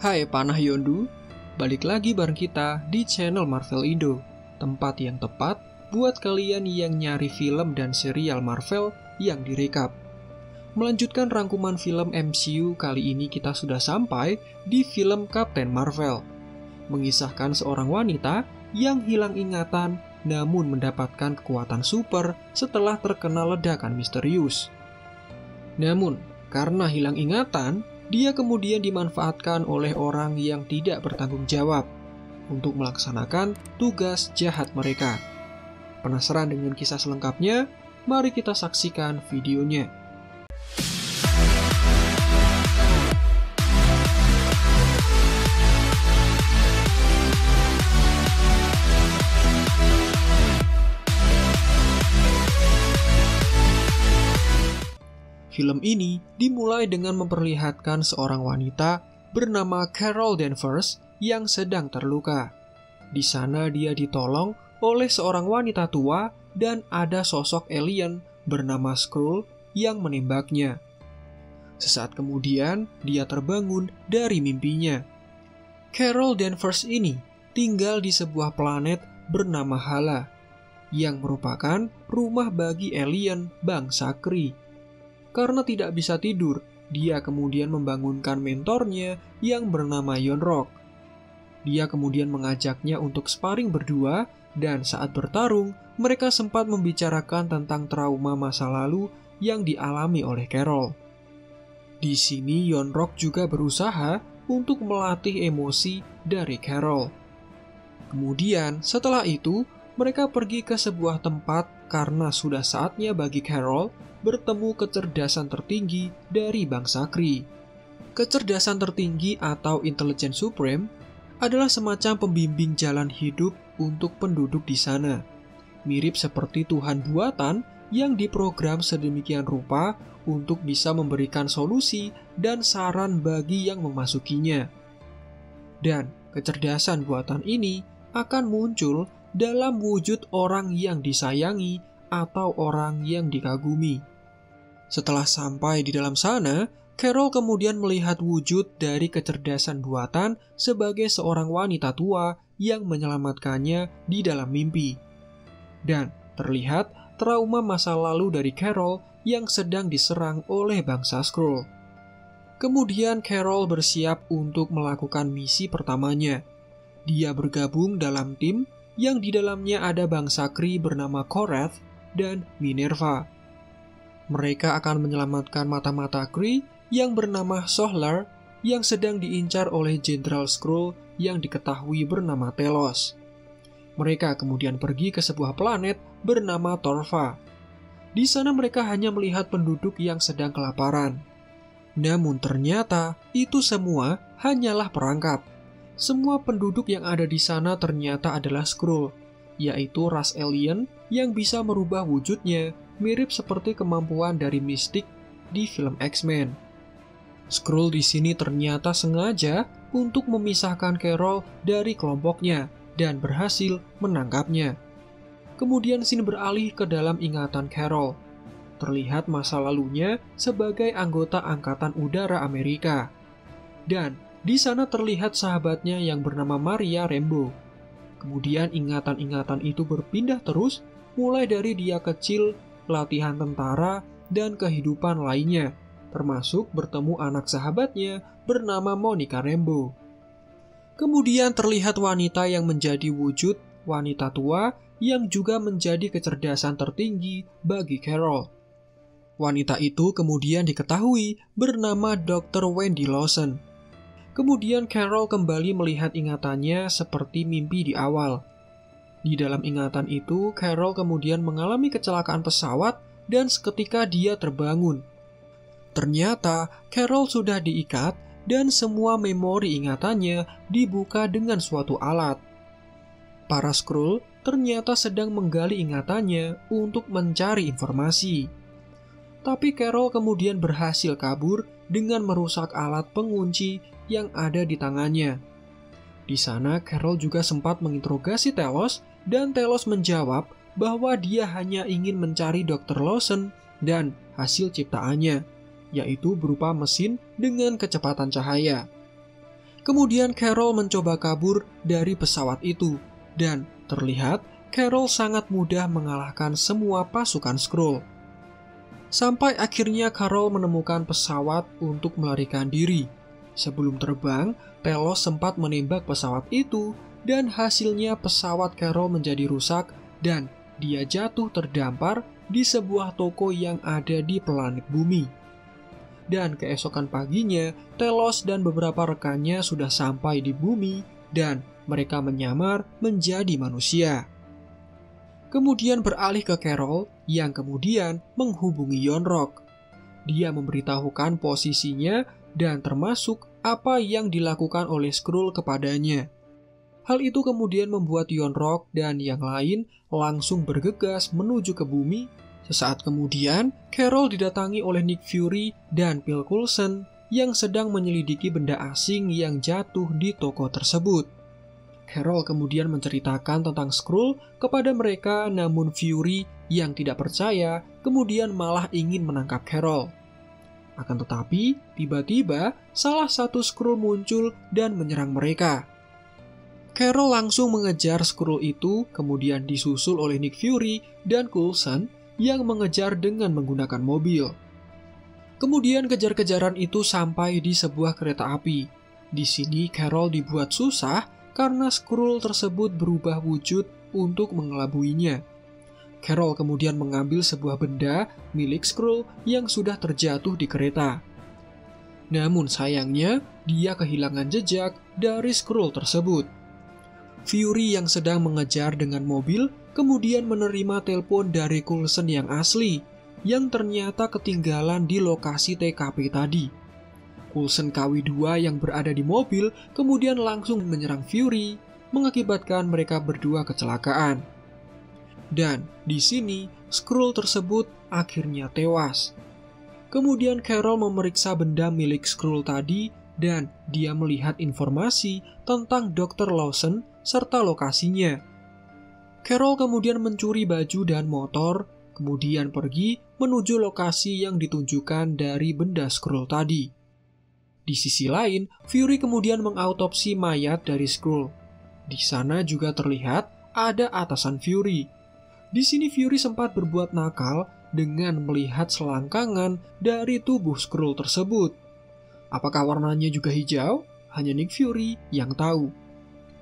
Hai Panah Yondu, balik lagi bareng kita di channel Marvel Indo, tempat yang tepat buat kalian yang nyari film dan serial Marvel yang direkap. Melanjutkan rangkuman film MCU, kali ini kita sudah sampai di film Captain Marvel, mengisahkan seorang wanita yang hilang ingatan namun mendapatkan kekuatan super setelah terkena ledakan misterius. Namun, karena hilang ingatan, dia kemudian dimanfaatkan oleh orang yang tidak bertanggung jawab untuk melaksanakan tugas jahat mereka. Penasaran dengan kisah selengkapnya? Mari kita saksikan videonya. Film ini dimulai dengan memperlihatkan seorang wanita bernama Carol Danvers yang sedang terluka. Di sana dia ditolong oleh seorang wanita tua dan ada sosok alien bernama Skrull yang menembaknya. Sesaat kemudian dia terbangun dari mimpinya. Carol Danvers ini tinggal di sebuah planet bernama Hala yang merupakan rumah bagi alien bangsa Kree. Karena tidak bisa tidur, dia kemudian membangunkan mentornya yang bernama Yon-Rogg. Dia kemudian mengajaknya untuk sparring berdua, dan saat bertarung, mereka sempat membicarakan tentang trauma masa lalu yang dialami oleh Carol. Di sini Yon-Rogg juga berusaha untuk melatih emosi dari Carol. Kemudian setelah itu, mereka pergi ke sebuah tempat karena sudah saatnya bagi Carol bertemu kecerdasan tertinggi dari bangsa Kree. Kecerdasan tertinggi atau Intelligence Supreme adalah semacam pembimbing jalan hidup untuk penduduk di sana. Mirip seperti Tuhan buatan yang diprogram sedemikian rupa untuk bisa memberikan solusi dan saran bagi yang memasukinya. Dan kecerdasan buatan ini akan muncul dalam wujud orang yang disayangi atau orang yang dikagumi. Setelah sampai di dalam sana, Carol kemudian melihat wujud dari kecerdasan buatan sebagai seorang wanita tua yang menyelamatkannya di dalam mimpi. Dan terlihat trauma masa lalu dari Carol yang sedang diserang oleh bangsa Skrull. Kemudian Carol bersiap untuk melakukan misi pertamanya. Dia bergabung dalam tim yang di dalamnya ada bangsa Kree bernama Korath dan Minerva. Mereka akan menyelamatkan mata-mata Kree yang bernama Solar yang sedang diincar oleh Jenderal Skrull yang diketahui bernama Telos. Mereka kemudian pergi ke sebuah planet bernama Torva. Di sana mereka hanya melihat penduduk yang sedang kelaparan. Namun ternyata itu semua hanyalah perangkap. Semua penduduk yang ada di sana ternyata adalah Skrull, yaitu ras alien yang bisa merubah wujudnya mirip seperti kemampuan dari Mystique di film X-Men. Skrull di sini ternyata sengaja untuk memisahkan Carol dari kelompoknya dan berhasil menangkapnya. Kemudian scene beralih ke dalam ingatan Carol. Terlihat masa lalunya sebagai anggota Angkatan Udara Amerika. Dan di sana terlihat sahabatnya yang bernama Maria Rambeau. Kemudian ingatan-ingatan itu berpindah terus, mulai dari dia kecil, latihan tentara, dan kehidupan lainnya, termasuk bertemu anak sahabatnya bernama Monica Rambeau. Kemudian terlihat wanita yang menjadi wujud wanita tua yang juga menjadi kecerdasan tertinggi bagi Carol. Wanita itu kemudian diketahui bernama Dr. Wendy Lawson. Kemudian Carol kembali melihat ingatannya seperti mimpi di awal. Di dalam ingatan itu, Carol kemudian mengalami kecelakaan pesawat dan seketika dia terbangun. Ternyata Carol sudah diikat dan semua memori ingatannya dibuka dengan suatu alat. Para Skrull ternyata sedang menggali ingatannya untuk mencari informasi. Tapi Carol kemudian berhasil kabur dengan merusak alat pengunci yang ada di tangannya. Di sana Carol juga sempat menginterogasi Telos dan Telos menjawab bahwa dia hanya ingin mencari Dr. Lawson dan hasil ciptaannya, yaitu berupa mesin dengan kecepatan cahaya. Kemudian Carol mencoba kabur dari pesawat itu, dan terlihat Carol sangat mudah mengalahkan semua pasukan Skrull. Sampai akhirnya Carol menemukan pesawat untuk melarikan diri. Sebelum terbang, Telos sempat menembak pesawat itu, dan hasilnya pesawat Carol menjadi rusak dan dia jatuh terdampar di sebuah toko yang ada di planet bumi. Dan keesokan paginya, Telos dan beberapa rekannya sudah sampai di bumi dan mereka menyamar menjadi manusia. Kemudian beralih ke Carol yang kemudian menghubungi Yon-Rogg. Dia memberitahukan posisinya dan termasuk apa yang dilakukan oleh Skrull kepadanya. Hal itu kemudian membuat Yon-Rogg dan yang lain langsung bergegas menuju ke bumi. Sesaat kemudian, Carol didatangi oleh Nick Fury dan Phil Coulson yang sedang menyelidiki benda asing yang jatuh di toko tersebut. Carol kemudian menceritakan tentang Skrull kepada mereka, namun Fury yang tidak percaya kemudian malah ingin menangkap Carol. Akan tetapi, tiba-tiba salah satu Skrull muncul dan menyerang mereka. Carol langsung mengejar Skrull itu, kemudian disusul oleh Nick Fury dan Coulson yang mengejar dengan menggunakan mobil. Kemudian kejar-kejaran itu sampai di sebuah kereta api. Di sini Carol dibuat susah karena Skrull tersebut berubah wujud untuk mengelabuinya. Carol kemudian mengambil sebuah benda milik Skrull yang sudah terjatuh di kereta. Namun sayangnya, dia kehilangan jejak dari Skrull tersebut. Fury yang sedang mengejar dengan mobil kemudian menerima telepon dari Coulson yang asli, yang ternyata ketinggalan di lokasi TKP tadi. Coulson KW2 yang berada di mobil kemudian langsung menyerang Fury, mengakibatkan mereka berdua kecelakaan. Dan di sini, Skrull tersebut akhirnya tewas. Kemudian Carol memeriksa benda milik Skrull tadi, dan dia melihat informasi tentang Dr. Lawson serta lokasinya. Carol kemudian mencuri baju dan motor, kemudian pergi menuju lokasi yang ditunjukkan dari benda Skrull tadi. Di sisi lain, Fury kemudian mengautopsi mayat dari Skrull. Di sana juga terlihat ada atasan Fury. Di sini Fury sempat berbuat nakal dengan melihat selangkangan dari tubuh Skrull tersebut. Apakah warnanya juga hijau? Hanya Nick Fury yang tahu.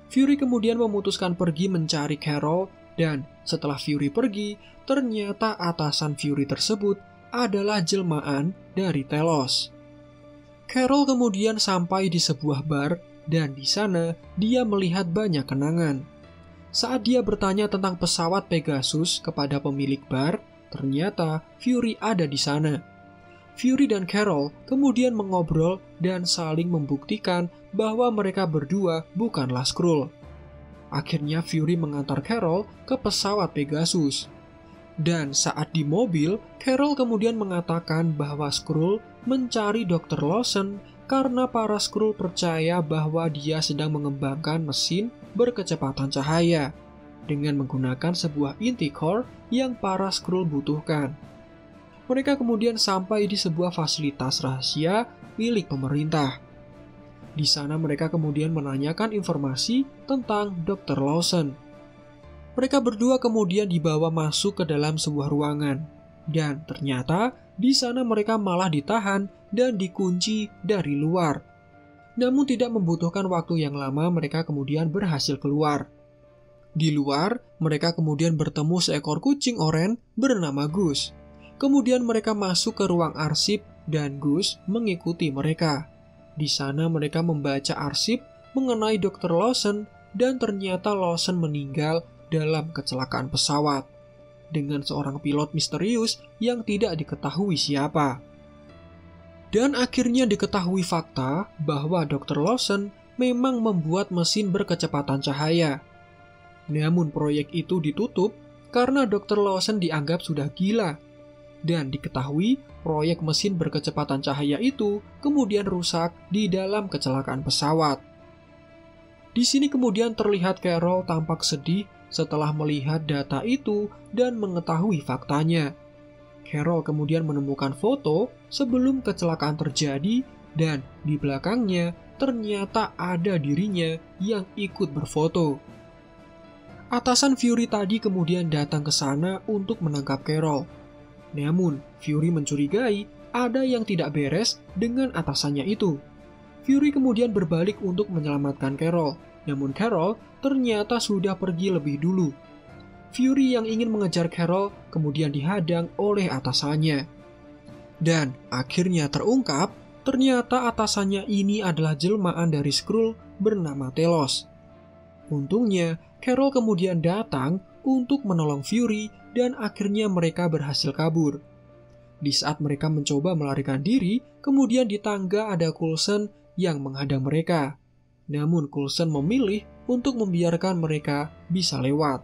Fury kemudian memutuskan pergi mencari Carol, dan setelah Fury pergi, ternyata atasan Fury tersebut adalah jelmaan dari Telos. Carol kemudian sampai di sebuah bar, dan di sana dia melihat banyak kenangan. Saat dia bertanya tentang pesawat Pegasus kepada pemilik bar, ternyata Fury ada di sana. Fury dan Carol kemudian mengobrol dan saling membuktikan bahwa mereka berdua bukanlah Skrull. Akhirnya Fury mengantar Carol ke pesawat Pegasus. Dan saat di mobil, Carol kemudian mengatakan bahwa Skrull mencari Dr. Lawson karena para Skrull percaya bahwa dia sedang mengembangkan mesin berkecepatan cahaya dengan menggunakan sebuah inti core yang para Skrull butuhkan. Mereka kemudian sampai di sebuah fasilitas rahasia milik pemerintah. Di sana mereka kemudian menanyakan informasi tentang Dr. Lawson. Mereka berdua kemudian dibawa masuk ke dalam sebuah ruangan. Dan ternyata di sana mereka malah ditahan dan dikunci dari luar. Namun tidak membutuhkan waktu yang lama, mereka kemudian berhasil keluar. Di luar, mereka kemudian bertemu seekor kucing oranye bernama Gus. Kemudian mereka masuk ke ruang arsip dan Gus mengikuti mereka. Di sana mereka membaca arsip mengenai Dr. Lawson dan ternyata Lawson meninggal dalam kecelakaan pesawat dengan seorang pilot misterius yang tidak diketahui siapa. Dan akhirnya diketahui fakta bahwa Dr. Lawson memang membuat mesin berkecepatan cahaya. Namun proyek itu ditutup karena Dr. Lawson dianggap sudah gila. Dan diketahui proyek mesin berkecepatan cahaya itu kemudian rusak di dalam kecelakaan pesawat. Di sini kemudian terlihat Carol tampak sedih setelah melihat data itu dan mengetahui faktanya. Carol kemudian menemukan foto sebelum kecelakaan terjadi dan di belakangnya ternyata ada dirinya yang ikut berfoto. Atasan Fury tadi kemudian datang ke sana untuk menangkap Carol. Namun, Fury mencurigai ada yang tidak beres dengan atasannya itu. Fury kemudian berbalik untuk menyelamatkan Carol. Namun Carol ternyata sudah pergi lebih dulu. Fury yang ingin mengejar Carol kemudian dihadang oleh atasannya. Dan akhirnya terungkap, ternyata atasannya ini adalah jelmaan dari Skrull bernama Telos. Untungnya, Carol kemudian datang untuk menolong Fury dan akhirnya mereka berhasil kabur. Di saat mereka mencoba melarikan diri, kemudian di tangga ada Coulson yang menghadang mereka. Namun Coulson memilih untuk membiarkan mereka bisa lewat.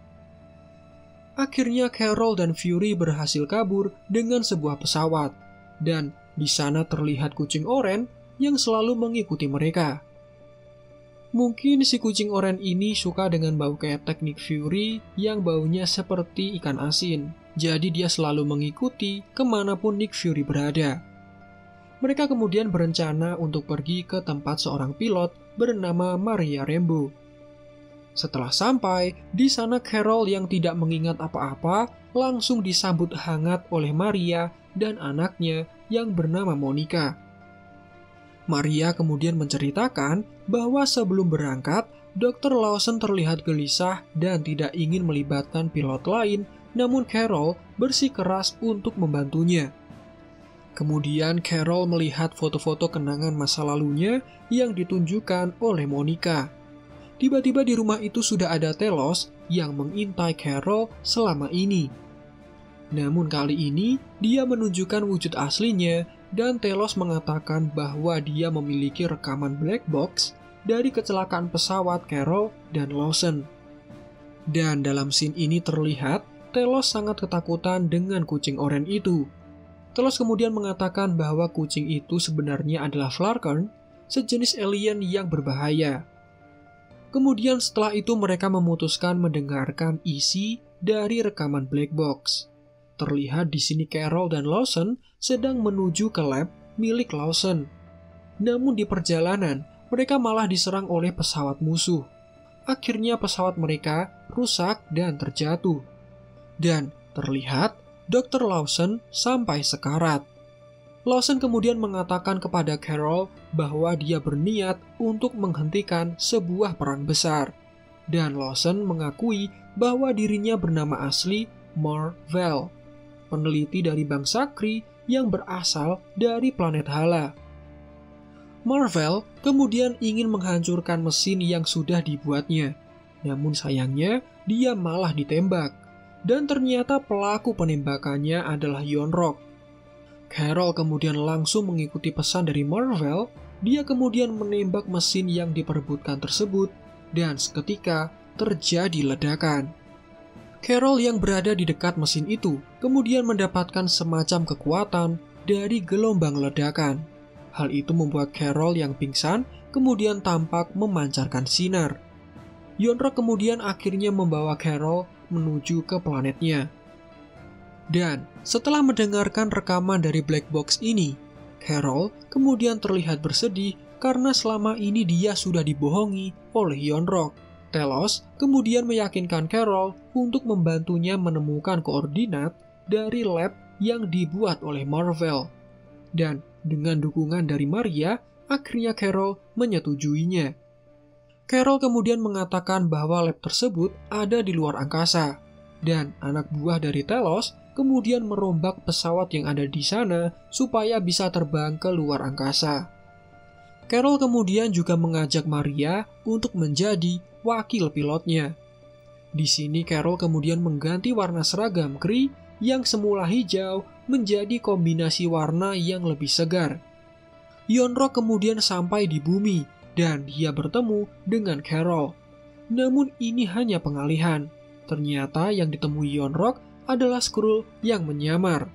Akhirnya Carol dan Fury berhasil kabur dengan sebuah pesawat. Dan di sana terlihat kucing oranye yang selalu mengikuti mereka. Mungkin si kucing oranye ini suka dengan bau ketek Nick Fury yang baunya seperti ikan asin. Jadi dia selalu mengikuti kemanapun Nick Fury berada. Mereka kemudian berencana untuk pergi ke tempat seorang pilot bernama Maria Rambeau. Setelah sampai, di sana Carol yang tidak mengingat apa-apa langsung disambut hangat oleh Maria dan anaknya yang bernama Monica. Maria kemudian menceritakan bahwa sebelum berangkat, Dr. Lawson terlihat gelisah dan tidak ingin melibatkan pilot lain, namun Carol bersikeras untuk membantunya. Kemudian Carol melihat foto-foto kenangan masa lalunya yang ditunjukkan oleh Monica. Tiba-tiba di rumah itu sudah ada Telos yang mengintai Carol selama ini. Namun kali ini dia menunjukkan wujud aslinya dan Telos mengatakan bahwa dia memiliki rekaman black box dari kecelakaan pesawat Carol dan Lawson. Dan dalam scene ini terlihat Telos sangat ketakutan dengan kucing oranye itu. Telos kemudian mengatakan bahwa kucing itu sebenarnya adalah Flarkern, sejenis alien yang berbahaya. Kemudian setelah itu mereka memutuskan mendengarkan isi dari rekaman black box. Terlihat di sini Carol dan Lawson sedang menuju ke lab milik Lawson. Namun di perjalanan, mereka malah diserang oleh pesawat musuh. Akhirnya pesawat mereka rusak dan terjatuh. Dan terlihat Dr. Lawson sampai sekarat. Lawson kemudian mengatakan kepada Carol bahwa dia berniat untuk menghentikan sebuah perang besar. Dan Lawson mengakui bahwa dirinya bernama asli Mar-Vell, peneliti dari bangsa Kree yang berasal dari planet Hala. Mar-Vell kemudian ingin menghancurkan mesin yang sudah dibuatnya. Namun sayangnya dia malah ditembak. Dan ternyata pelaku penembakannya adalah Yon-Rogg. Carol kemudian langsung mengikuti pesan dari Mar-Vell. Dia kemudian menembak mesin yang diperebutkan tersebut dan seketika terjadi ledakan. Carol yang berada di dekat mesin itu kemudian mendapatkan semacam kekuatan dari gelombang ledakan. Hal itu membuat Carol yang pingsan kemudian tampak memancarkan sinar. Yon-Rogg kemudian akhirnya membawa Carol menuju ke planetnya. Dan setelah mendengarkan rekaman dari black box ini, Carol kemudian terlihat bersedih karena selama ini dia sudah dibohongi oleh Yon-Rogg. Telos kemudian meyakinkan Carol untuk membantunya menemukan koordinat dari lab yang dibuat oleh Mar-Vell. Dan dengan dukungan dari Maria, akhirnya Carol menyetujuinya. Carol kemudian mengatakan bahwa lab tersebut ada di luar angkasa, dan anak buah dari Telos kemudian merombak pesawat yang ada di sana supaya bisa terbang ke luar angkasa. Carol kemudian juga mengajak Maria untuk menjadi wakil pilotnya. Di sini Carol kemudian mengganti warna seragam Kree yang semula hijau menjadi kombinasi warna yang lebih segar. Yon-Rogg kemudian sampai di bumi dan dia bertemu dengan Carol. Namun ini hanya pengalihan. Ternyata yang ditemui Yon-Rogg adalah Skrull yang menyamar.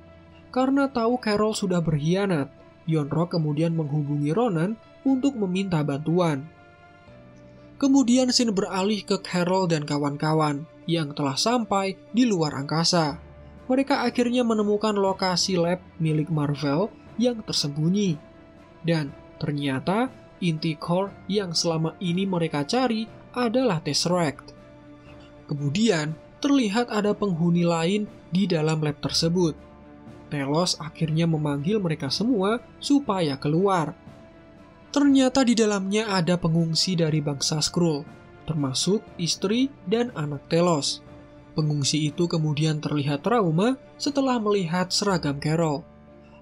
Karena tahu Carol sudah berkhianat, Yon-Rogg kemudian menghubungi Ronan untuk meminta bantuan. Kemudian scene beralih ke Carol dan kawan-kawan yang telah sampai di luar angkasa. Mereka akhirnya menemukan lokasi lab milik Mar-Vell yang tersembunyi. Dan ternyata inti core yang selama ini mereka cari adalah Tesseract. Kemudian, terlihat ada penghuni lain di dalam lab tersebut. Telos akhirnya memanggil mereka semua supaya keluar. Ternyata di dalamnya ada pengungsi dari bangsa Skrull, termasuk istri dan anak Telos. Pengungsi itu kemudian terlihat trauma setelah melihat seragam Carol.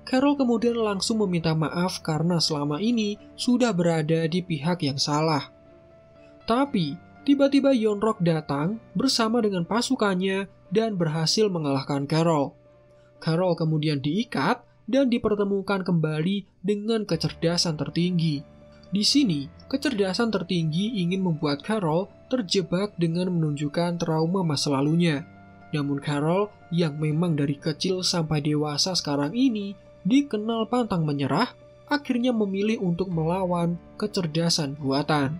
Carol kemudian langsung meminta maaf karena selama ini sudah berada di pihak yang salah. Tapi, tiba-tiba Yon-Rogg datang bersama dengan pasukannya dan berhasil mengalahkan Carol. Carol kemudian diikat dan dipertemukan kembali dengan kecerdasan tertinggi. Di sini, kecerdasan tertinggi ingin membuat Carol terjebak dengan menunjukkan trauma masa lalunya. Namun Carol, yang memang dari kecil sampai dewasa sekarang ini dikenal pantang menyerah, akhirnya memilih untuk melawan kecerdasan buatan.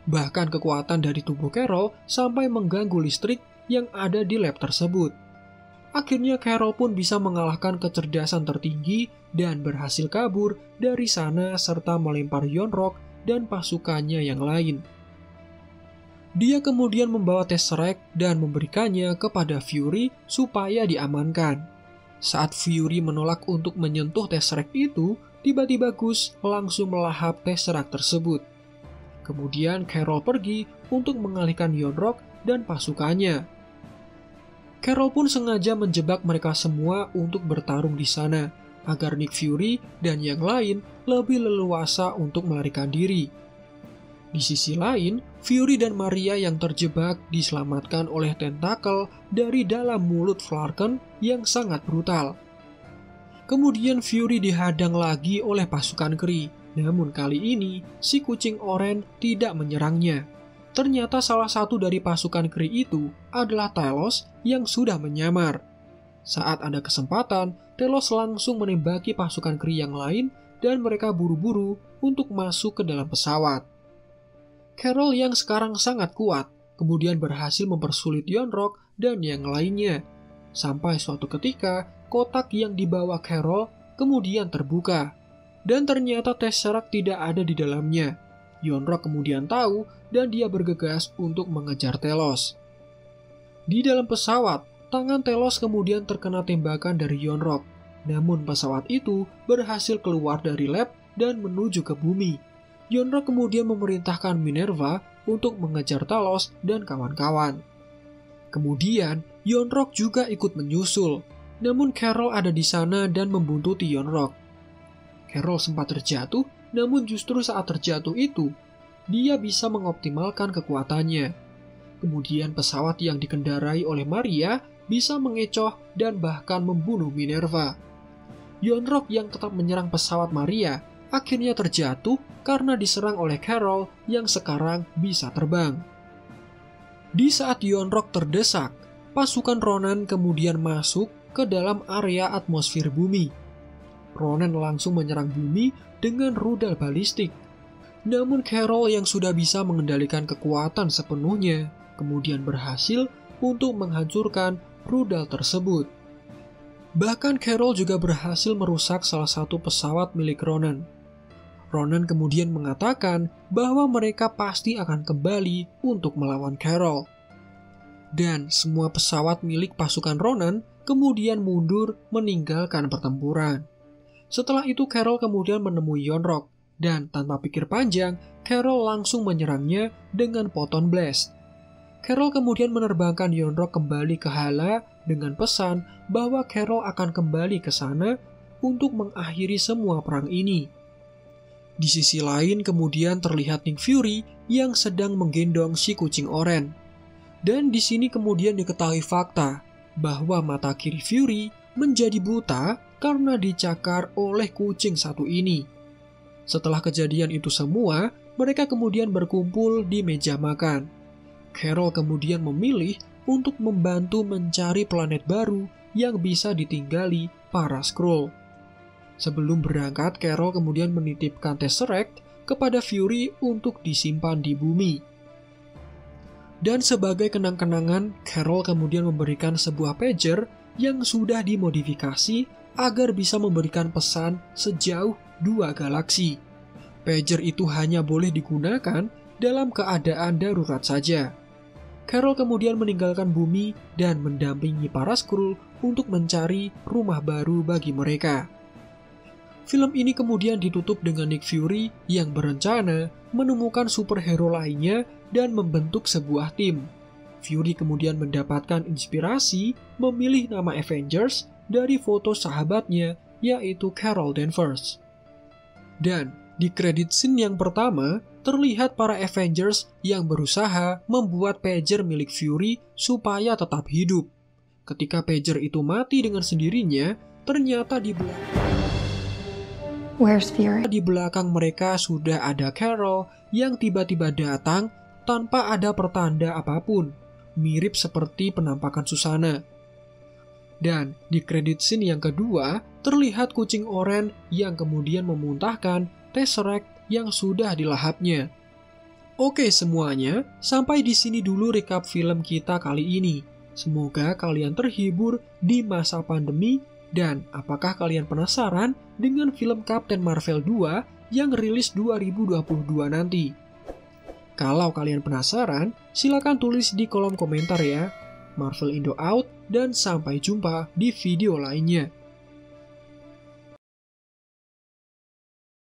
Bahkan kekuatan dari tubuh Carol sampai mengganggu listrik yang ada di lab tersebut. Akhirnya Carol pun bisa mengalahkan kecerdasan tertinggi dan berhasil kabur dari sana serta melempar Yon-Rogg dan pasukannya yang lain. Dia kemudian membawa Tesseract dan memberikannya kepada Fury supaya diamankan. Saat Fury menolak untuk menyentuh Tesseract itu, tiba-tiba Gus langsung melahap Tesseract tersebut. Kemudian Carol pergi untuk mengalihkan Yon-Rogg dan pasukannya. Carol pun sengaja menjebak mereka semua untuk bertarung di sana, agar Nick Fury dan yang lain lebih leluasa untuk melarikan diri. Di sisi lain, Fury dan Maria yang terjebak diselamatkan oleh tentakel dari dalam mulut Flarken yang sangat brutal. Kemudian Fury dihadang lagi oleh pasukan Kree, namun kali ini si kucing oranye tidak menyerangnya. Ternyata salah satu dari pasukan Kree itu adalah Telos yang sudah menyamar. Saat ada kesempatan, Telos langsung menembaki pasukan Kree yang lain dan mereka buru-buru untuk masuk ke dalam pesawat. Carol yang sekarang sangat kuat, kemudian berhasil mempersulit Yon-Rogg dan yang lainnya. Sampai suatu ketika, kotak yang dibawa Carol kemudian terbuka. Dan ternyata Tesseract tidak ada di dalamnya. Yon-Rogg kemudian tahu dan dia bergegas untuk mengejar Telos. Di dalam pesawat, tangan Telos kemudian terkena tembakan dari Yon-Rogg. Namun pesawat itu berhasil keluar dari lab dan menuju ke bumi. Yon-Rogg kemudian memerintahkan Minerva untuk mengejar Talos dan kawan-kawan. Kemudian, Yon-Rogg juga ikut menyusul. Namun Carol ada di sana dan membuntuti Yon-Rogg. Carol sempat terjatuh, namun justru saat terjatuh itu, dia bisa mengoptimalkan kekuatannya. Kemudian pesawat yang dikendarai oleh Maria bisa mengecoh dan bahkan membunuh Minerva. Yon-Rogg yang tetap menyerang pesawat Maria akhirnya terjatuh karena diserang oleh Carol yang sekarang bisa terbang. Di saat Yon-Rogg terdesak, pasukan Ronan kemudian masuk ke dalam area atmosfer bumi. Ronan langsung menyerang bumi dengan rudal balistik. Namun Carol yang sudah bisa mengendalikan kekuatan sepenuhnya, kemudian berhasil untuk menghancurkan rudal tersebut. Bahkan Carol juga berhasil merusak salah satu pesawat milik Ronan. Ronan kemudian mengatakan bahwa mereka pasti akan kembali untuk melawan Carol. Dan semua pesawat milik pasukan Ronan kemudian mundur meninggalkan pertempuran. Setelah itu Carol kemudian menemui Yon-Rogg, dan tanpa pikir panjang, Carol langsung menyerangnya dengan Photon Blast. Carol kemudian menerbangkan Yon-Rogg kembali ke Hala dengan pesan bahwa Carol akan kembali ke sana untuk mengakhiri semua perang ini. Di sisi lain kemudian terlihat Nick Fury yang sedang menggendong si kucing oranye. Dan di sini kemudian diketahui fakta bahwa mata kiri Fury menjadi buta karena dicakar oleh kucing satu ini. Setelah kejadian itu semua, mereka kemudian berkumpul di meja makan. Carol kemudian memilih untuk membantu mencari planet baru yang bisa ditinggali para Skrull. Sebelum berangkat, Carol kemudian menitipkan Tesseract kepada Fury untuk disimpan di bumi. Dan sebagai kenang-kenangan, Carol kemudian memberikan sebuah pager yang sudah dimodifikasi agar bisa memberikan pesan sejauh 2 galaksi. Pager itu hanya boleh digunakan dalam keadaan darurat saja. Carol kemudian meninggalkan bumi dan mendampingi para Skrull untuk mencari rumah baru bagi mereka. Film ini kemudian ditutup dengan Nick Fury yang berencana menemukan superhero lainnya dan membentuk sebuah tim. Fury kemudian mendapatkan inspirasi memilih nama Avengers dari foto sahabatnya, yaitu Carol Danvers. Dan di kredit scene yang pertama, terlihat para Avengers yang berusaha membuat pager milik Fury supaya tetap hidup. Ketika pager itu mati dengan sendirinya, ternyata di belakang mereka sudah ada Carol yang tiba-tiba datang tanpa ada pertanda apapun, mirip seperti penampakan Susana. Dan di kredit scene yang kedua, terlihat kucing oranye yang kemudian memuntahkan Tesseract yang sudah dilahapnya. Oke semuanya, sampai di sini dulu recap film kita kali ini. Semoga kalian terhibur di masa pandemi, dan apakah kalian penasaran dengan film Captain Marvel 2 yang rilis 2022 nanti? Kalau kalian penasaran, silakan tulis di kolom komentar ya. Marvel Indo out, dan sampai jumpa di video lainnya.